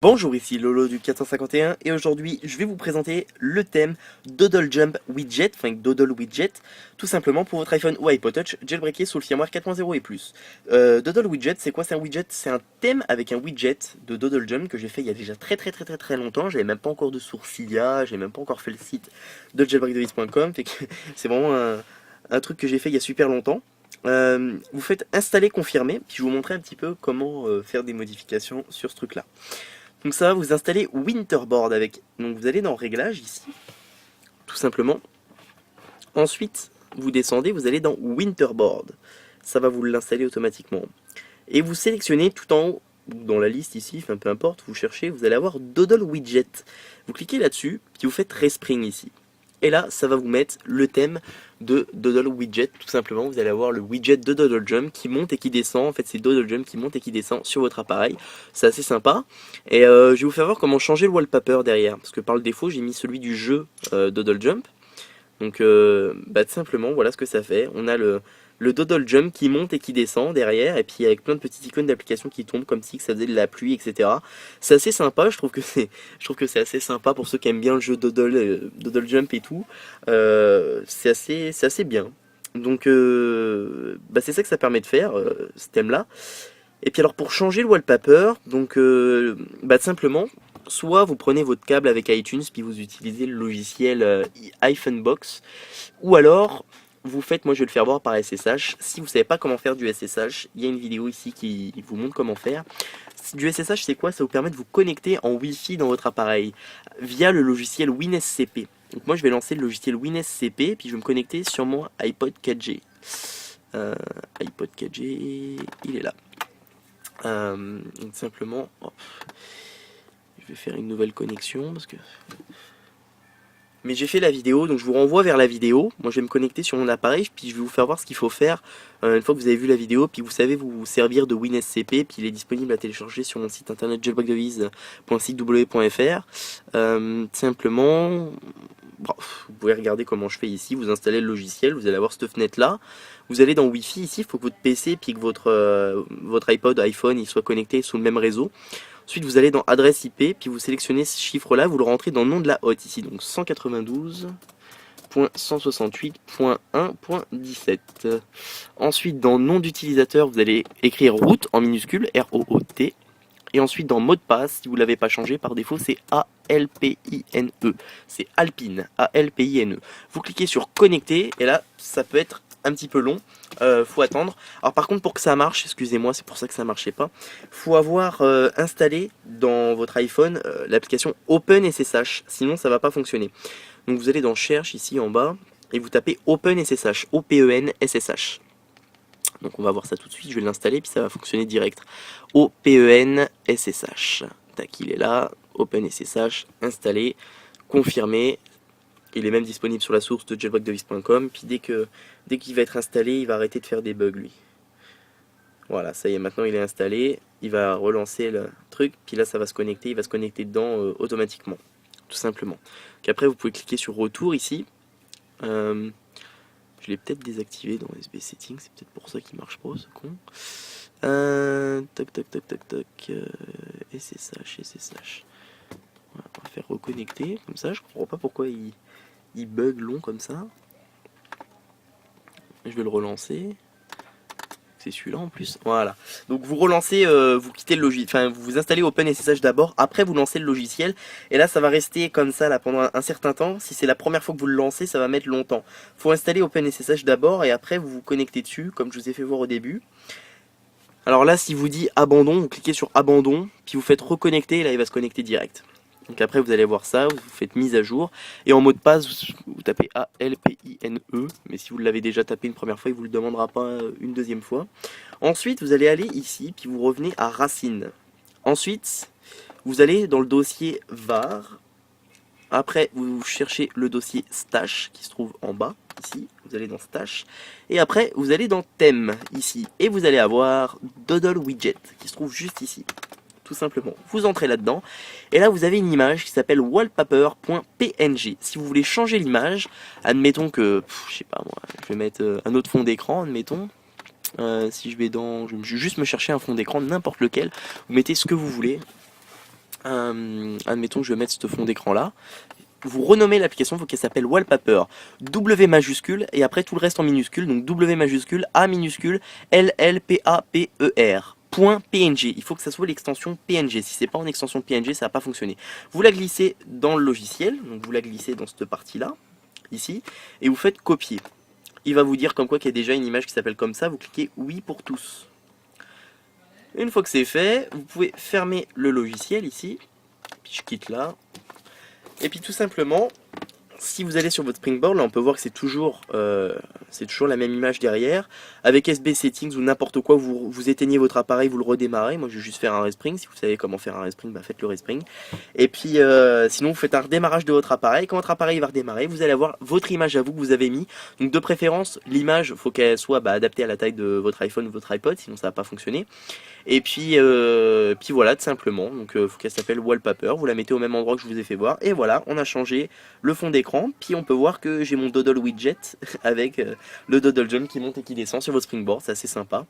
Bonjour, ici Lolo du 451 et aujourd'hui je vais vous présenter le thème Doodle Jump Widget, enfin Doodle Widget, tout simplement pour votre iPhone ou iPod Touch jailbreaké sous le firmware 4.0 et plus. Doodle Widget, c'est quoi? C'est un widget, c'est un thème avec un widget de Doodle Jump que j'ai fait il y a déjà très longtemps. J'avais même pas encore de sourcilla, j'ai même pas encore fait le site de jailbreakdevice.com, fait que c'est vraiment un truc que j'ai fait il y a super longtemps. Vous faites installer, confirmer, puis je vais vous montrer un petit peu comment faire des modifications sur ce truc là. Donc ça va vous installer Winterboard avec. Donc vous allez dans Réglages ici, tout simplement. Ensuite, vous descendez, vous allez dans Winterboard. Ça va vous l'installer automatiquement. Et vous sélectionnez tout en haut, dans la liste ici, enfin peu importe, vous cherchez, vous allez avoir Doodle Widget. Vous cliquez là-dessus, puis vous faites Respring ici. Et là, ça va vous mettre le thème de Doodle Widget, tout simplement. Vous allez avoir le widget de Doodle Jump qui monte et qui descend. En fait, c'est Doodle Jump qui monte et qui descend sur votre appareil. C'est assez sympa. Et je vais vous faire voir comment changer le wallpaper derrière. Parce que par le défaut, j'ai mis celui du jeu Doodle Jump. Donc, tout simplement, voilà ce que ça fait. On a le Doodle Jump qui monte et qui descend derrière, et puis avec plein de petites icônes d'applications qui tombent comme si que ça faisait de la pluie, etc. C'est assez sympa, je trouve que c'est assez sympa pour ceux qui aiment bien le jeu Doodle Jump et tout. C'est assez bien. Donc, c'est ça que ça permet de faire, ce thème-là. Et puis alors pour changer le wallpaper, donc simplement, soit vous prenez votre câble avec iTunes puis vous utilisez le logiciel iPhone Box, ou alors vous faites, moi je vais le faire voir par SSH. Si vous ne savez pas comment faire du SSH, il y a une vidéo ici qui vous montre comment faire. Du SSH, c'est quoi? Ça vous permet de vous connecter en Wi-Fi dans votre appareil via le logiciel WinSCP. Donc moi je vais lancer le logiciel WinSCP puis je vais me connecter sur mon iPod 4G. iPod 4G, il est là. Donc simplement, hop, je vais faire une nouvelle connexion parce que. Mais j'ai fait la vidéo, donc je vous renvoie vers la vidéo. Moi je vais me connecter sur mon appareil, puis je vais vous faire voir ce qu'il faut faire une fois que vous avez vu la vidéo, puis vous savez vous servir de WinSCP, puis il est disponible à télécharger sur mon site internet jailbreakdevice.sitew.fr. Simplement, vous pouvez regarder comment je fais ici, vous installez le logiciel, vous allez avoir cette fenêtre là. Vous allez dans Wi-Fi ici, il faut que votre PC puis que votre iPod, iPhone, il soit connecté sous le même réseau. Ensuite, vous allez dans adresse IP, puis vous sélectionnez ce chiffre-là, vous le rentrez dans le nom de la hôte ici, donc 192.168.1.17. Ensuite, dans nom d'utilisateur, vous allez écrire route en minuscule, R-O-O-T. Et ensuite, dans mot de passe, si vous ne l'avez pas changé, par défaut, c'est A-L-P-I-N-E. C'est Alpine, A-L-P-I-N-E. Vous cliquez sur connecter, et là, ça peut être un petit peu long. Faut attendre. Alors par contre, pour que ça marche, excusez-moi, c'est pour ça que ça marchait pas, faut avoir installé dans votre iPhone l'application OpenSSH, sinon ça va pas fonctionner. Donc vous allez dans Cherche ici en bas et vous tapez OpenSSH, O-P-E-N-S-S-H. Donc on va voir ça tout de suite, je vais l'installer puis ça va fonctionner direct. O-P-E-N-S-S-H. Tac, il est là, OpenSSH, installé, confirmé. Il est même disponible sur la source de jailbreakdevice.com. Puis dès qu'il va être installé, il va arrêter de faire des bugs lui. Voilà, ça y est, maintenant il est installé. Il va relancer le truc. Puis là, ça va se connecter. Il va se connecter dedans automatiquement. Tout simplement. Donc après, vous pouvez cliquer sur retour ici. Je l'ai peut-être désactivé dans SB Settings. C'est peut-être pour ça qu'il marche pas, ce con. SSH. Voilà, on va faire reconnecter. Comme ça, je comprends pas pourquoi il bug long comme ça. Je vais le relancer. C'est celui-là en plus. Voilà. Donc vous relancez, vous quittez le logiciel, enfin vous installez OpenSSH d'abord, après vous lancez le logiciel. Et là ça va rester comme ça là pendant un certain temps. Si c'est la première fois que vous le lancez, ça va mettre longtemps. Faut installer OpenSSH d'abord et après vous vous connectez dessus, comme je vous ai fait voir au début. Alors là, si vous dit abandon, vous cliquez sur abandon, puis vous faites reconnecter, et là il va se connecter direct. Donc après vous allez voir ça, vous faites mise à jour, et en mot de passe vous tapez A-L-P-I-N-E, mais si vous l'avez déjà tapé une première fois, il ne vous le demandera pas une deuxième fois. Ensuite vous allez aller ici, puis vous revenez à racine. Ensuite, vous allez dans le dossier var, après vous cherchez le dossier stash qui se trouve en bas, ici, vous allez dans stash, et après vous allez dans thème, ici, et vous allez avoir Doodle Widget qui se trouve juste ici. Tout simplement, vous entrez là-dedans et là vous avez une image qui s'appelle wallpaper.png. Si vous voulez changer l'image, admettons que, je sais pas moi, je vais mettre un autre fond d'écran, admettons. Si je vais juste me chercher un fond d'écran, n'importe lequel, vous mettez ce que vous voulez. admettons que je vais mettre ce fond d'écran là. Vous renommez l'application, il faut qu'elle s'appelle Wallpaper, W majuscule, et après tout le reste en minuscule, donc W majuscule, A minuscule, L L P A P E R. .png, il faut que ça soit l'extension PNG, si c'est pas en extension PNG ça va pas fonctionner. Vous la glissez dans le logiciel, donc vous la glissez dans cette partie là, ici, et vous faites copier. Il va vous dire comme quoi qu'il y a déjà une image qui s'appelle comme ça, vous cliquez oui pour tous. Une fois que c'est fait, vous pouvez fermer le logiciel ici, puis je quitte là, et puis tout simplement, si vous allez sur votre Springboard, là on peut voir que c'est toujours la même image derrière. Avec SB Settings ou n'importe quoi, vous éteignez votre appareil, vous le redémarrez. Moi je vais juste faire un respring. Si vous savez comment faire un respring, bah faites le respring. Et puis sinon vous faites un redémarrage de votre appareil. Quand votre appareil va redémarrer, vous allez avoir votre image à vous que vous avez mis. Donc de préférence, l'image, il faut qu'elle soit adaptée à la taille de votre iPhone ou votre iPod, sinon ça va pas fonctionner. Et puis voilà, tout simplement. Donc faut qu'elle s'appelle Wallpaper. Vous la mettez au même endroit que je vous ai fait voir. Et voilà, on a changé le fond d'écran. Puis on peut voir que j'ai mon Doodle widget avec le Doodle Jump qui monte et qui descend sur votre Springboard. C'est assez sympa.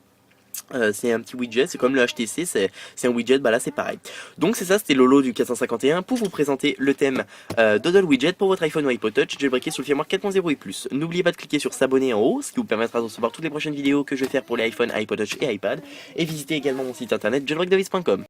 C'est un petit widget, c'est comme le HTC, c'est un widget, bah là c'est pareil. Donc c'est ça, c'était Lolo du 451 pour vous présenter le thème Doodle Widget pour votre iPhone ou iPod Touch jailbreaké sous le firmware 4.0 et plus. N'oubliez pas de cliquer sur s'abonner en haut, ce qui vous permettra de recevoir toutes les prochaines vidéos que je vais faire pour les iPhone, iPod Touch et iPad. Et visitez également mon site internet jailbreakdavis.com.